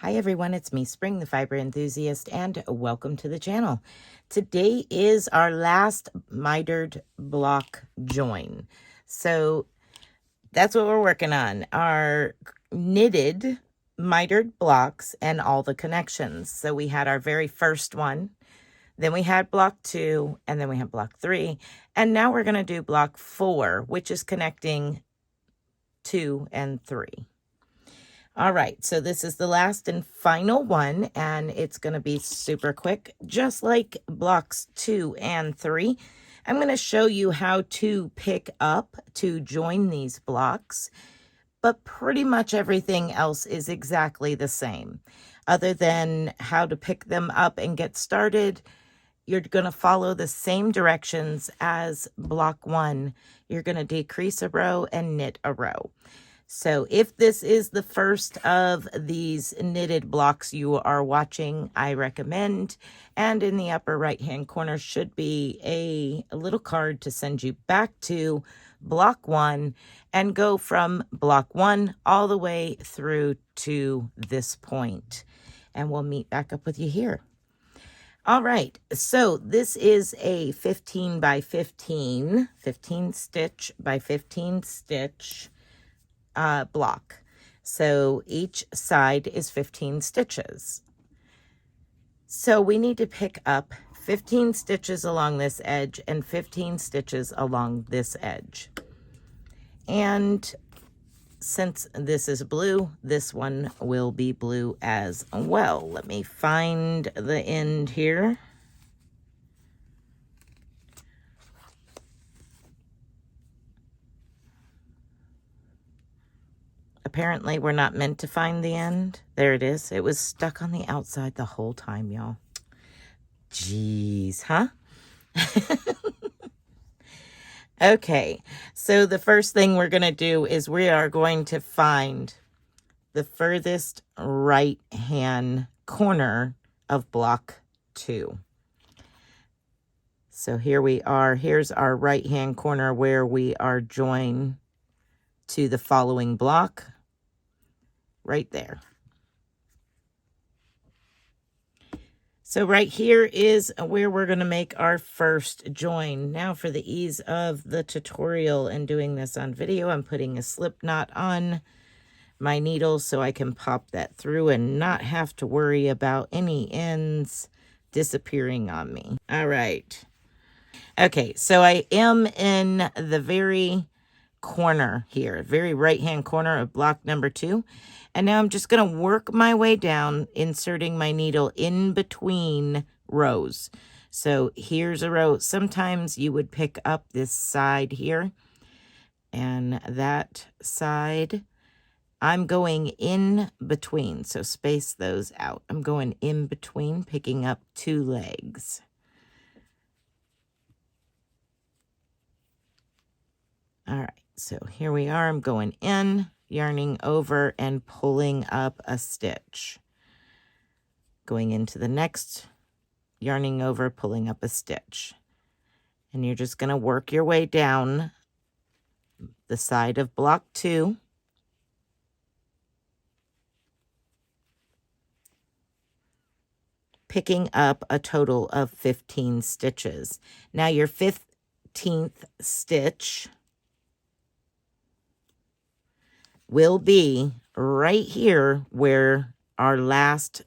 Hi everyone, it's me, Spring, the fiber enthusiast, and welcome to the channel. Today is our last mitered block join. So that's what we're working on, our knitted mitered blocks and all the connections. So we had our very first one, then we had block 2, and then we had block 3, and now we're going to do block 4, which is connecting 2 and 3. All right, so this is the last and final one, and it's going to be super quick, just like blocks 2 and 3. I'm going to show you how to pick up to join these blocks, but pretty much everything else is exactly the same. Other than how to pick them up and get started, you're going to follow the same directions as block 1. You're going to decrease a row and knit a row. So if this is the first of these knitted blocks you are watching, I recommend, and in the upper right hand corner should be a little card to send you back to block 1 and go from block 1 all the way through to this point. And we'll meet back up with you here. All right, so this is a 15 by 15 stitch by 15 stitch block. So each side is 15 stitches. So we need to pick up 15 stitches along this edge and 15 stitches along this edge. And since this is blue, this one will be blue as well. Let me find the end here. Apparently, we're not meant to find the end. There it is. It was stuck on the outside the whole time, y'all. Jeez, huh? Okay, so the first thing we're going to do is we are going to find the furthest right-hand corner of block 2. So here we are. Here's our right-hand corner where we are joined to the following block. Right there. So right here is where we're going to make our first join. Now for the ease of the tutorial and doing this on video, I'm putting a slip knot on my needle so I can pop that through and not have to worry about any ends disappearing on me. All right. Okay, so I am in the very corner here, very right hand corner of block number 2, and now I'm just going to work my way down, inserting my needle in between rows. So here's a row. Sometimes you would pick up this side here and that side. I'm going in between, so space those out. I'm going in between, picking up 2 legs. All right. So here we are, I'm going in, yarning over, and pulling up a stitch. Going into the next, yarning over, pulling up a stitch. And you're just going to work your way down the side of block 2. Picking up a total of 15 stitches. Now your 15th stitch will be right here where our last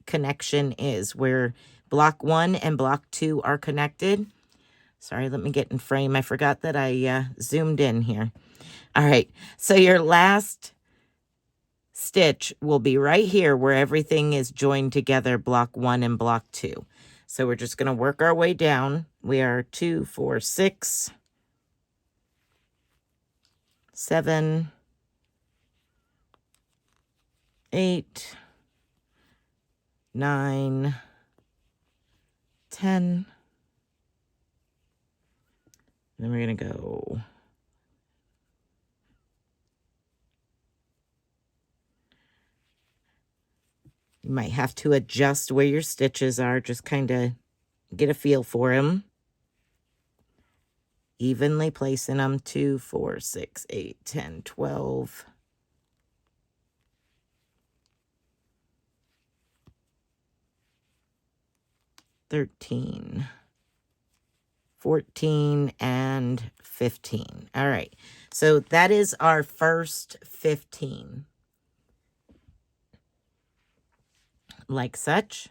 connection is, where block 1 and block 2 are connected. Sorry, let me get in frame. I forgot that I zoomed in here. All right, so your last stitch will be right here where everything is joined together, block 1 and block 2. So we're just going to work our way down. We are 2, 4, 6, 7, 8, 9, 10. Then we're going to go. You might have to adjust where your stitches are, just kind of get a feel for them. Evenly placing them, 2, 4, 6, 8, 10, 12. 13, 14, and 15. All right, so that is our first 15. Like such.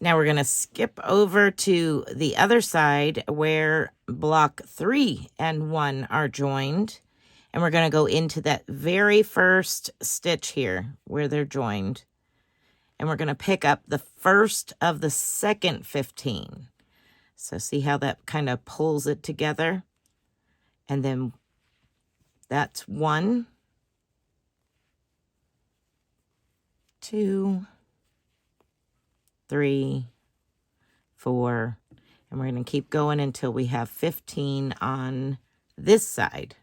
Now we're going to skip over to the other side where block 3 and 1 are joined. And we're going to go into that very first stitch here where they're joined. And we're going to pick up the first of the second 15. So see how that kind of pulls it together? And then that's 1, 2, 3, 4, and we're going to keep going until we have 15 on this side.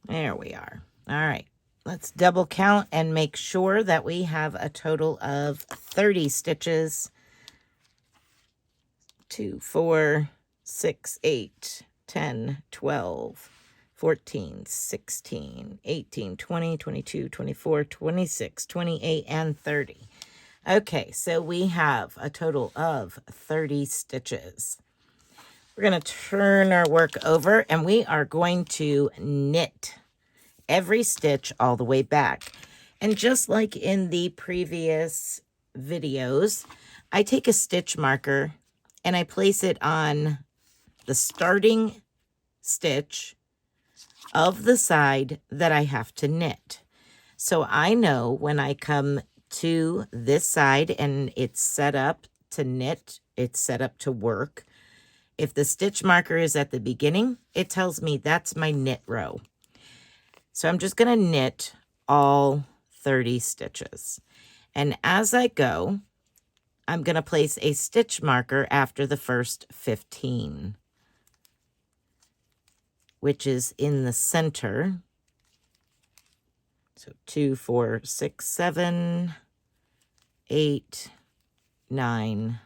There we are. All right, let's double count and make sure that we have a total of 30 stitches. 2, 4, 6, 8, 10, 12, 14, 16, 18, 20, 22, 24, 26, 28, and 30. Okay, so we have a total of 30 stitches. We're going to turn our work over and we are going to knit every stitch all the way back. And just like in the previous videos, I take a stitch marker and I place it on the starting stitch of the side that I have to knit. So I know when I come to this side and it's set up to knit, it's set up to work. If the stitch marker is at the beginning, it tells me that's my knit row. So I'm just going to knit all 30 stitches. And as I go, I'm going to place a stitch marker after the first 15, which is in the center. So 2, 4, 6, 7, 8, 9,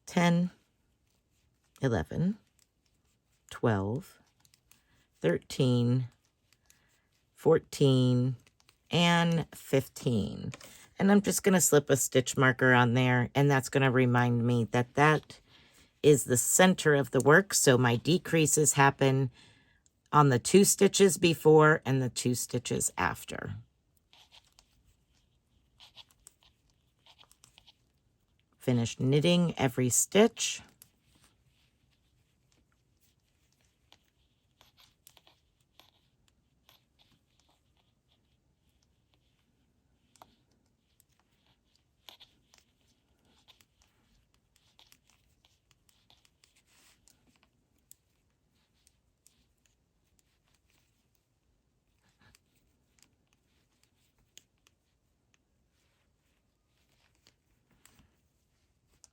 10, 11, 12, 13, 14, and 15. And I'm just going to slip a stitch marker on there, and that's going to remind me that that is the center of the work. So my decreases happen on the 2 stitches before and the 2 stitches after. Finish knitting every stitch.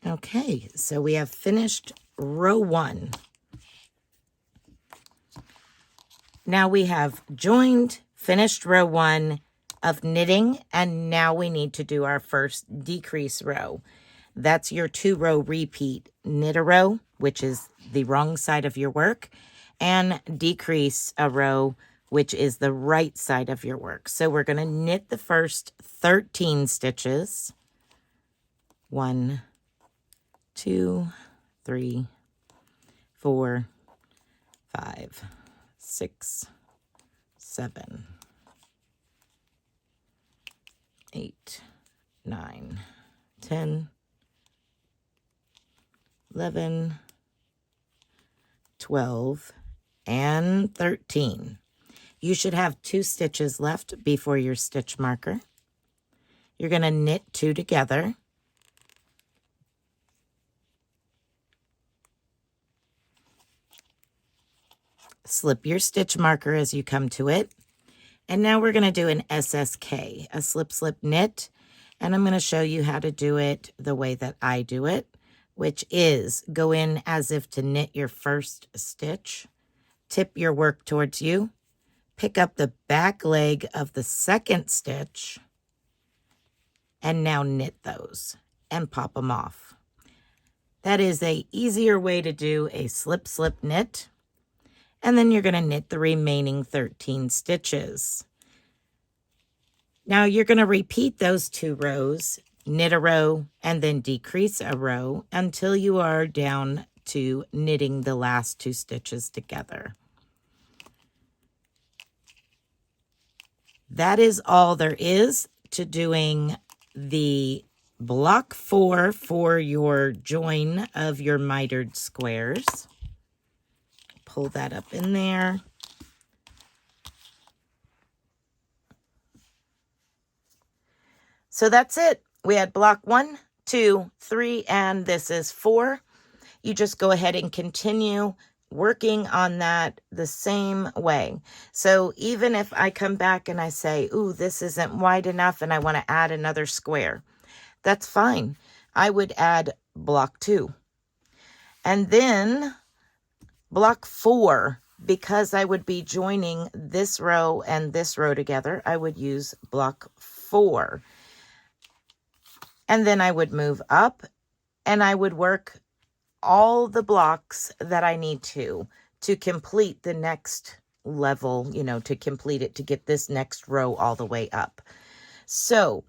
Okay, so we have finished row 1. Now we have joined, finished row 1 of knitting, and now we need to do our first decrease row. That's your 2-row repeat. Knit a row, which is the wrong side of your work, and decrease a row, which is the right side of your work. So we're going to knit the first 13 stitches. 1, 2, 3, 4, 5, 6, 7, 8, 9, 10, 11, 12, and 13. You should have 2 stitches left before your stitch marker. You're going to knit 2 together. Slip your stitch marker as you come to it. And now we're going to do an SSK, a slip, slip, knit. And I'm going to show you how to do it the way that I do it, which is go in as if to knit your first stitch, tip your work towards you, pick up the back leg of the second stitch, and now knit those and pop them off. That is a easier way to do a slip knit. And then you're going to knit the remaining 13 stitches. Now you're going to repeat those 2 rows, knit a row, and then decrease a row until you are down to knitting the last 2 stitches together. That is all there is to doing the block 4 for your join of your mitered squares. Pull that up in there. So that's it. We had block 1, 2, 3, and this is 4. You just go ahead and continue working on that the same way. So even if I come back and I say, ooh, this isn't wide enough and I want to add another square, that's fine. I would add block 2. And then block 4, because I would be joining this row and this row together, I would use block 4. And then I would move up and I would work all the blocks that I need to complete the next level, to complete it, to get this next row all the way up. So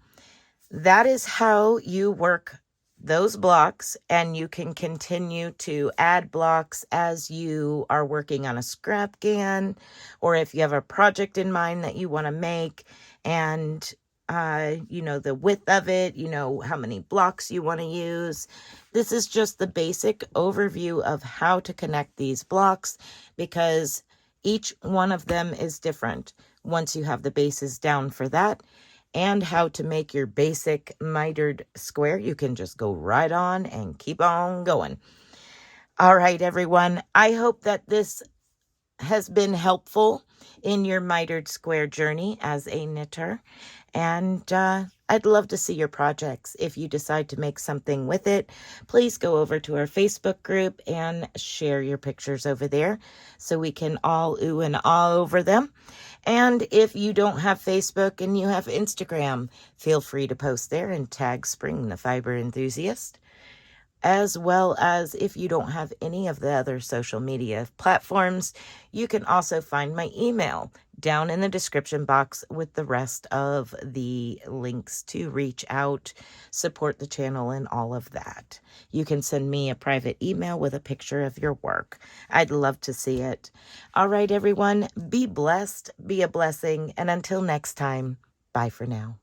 that is how you work those blocks, and you can continue to add blocks as you are working on a scrap GAN, or if you have a project in mind that you want to make, and the width of it, how many blocks you want to use. This is just the basic overview of how to connect these blocks, because each one of them is different. Once you have the bases down for that, and how to make your basic mitered square, you can just go right on and keep on going. All right, everyone. I hope that this has been helpful in your mitered square journey as a knitter. And I'd love to see your projects. If you decide to make something with it, please go over to our Facebook group and share your pictures over there so we can all ooh and ah over them. And if you don't have Facebook and you have Instagram, feel free to post there and tag Spring the Fiber Enthusiast. As well as if you don't have any of the other social media platforms, you can also find my email down in the description box with the rest of the links to reach out, support the channel, and all of that. You can send me a private email with a picture of your work. I'd love to see it. All right, everyone, be blessed, be a blessing, and until next time, bye for now.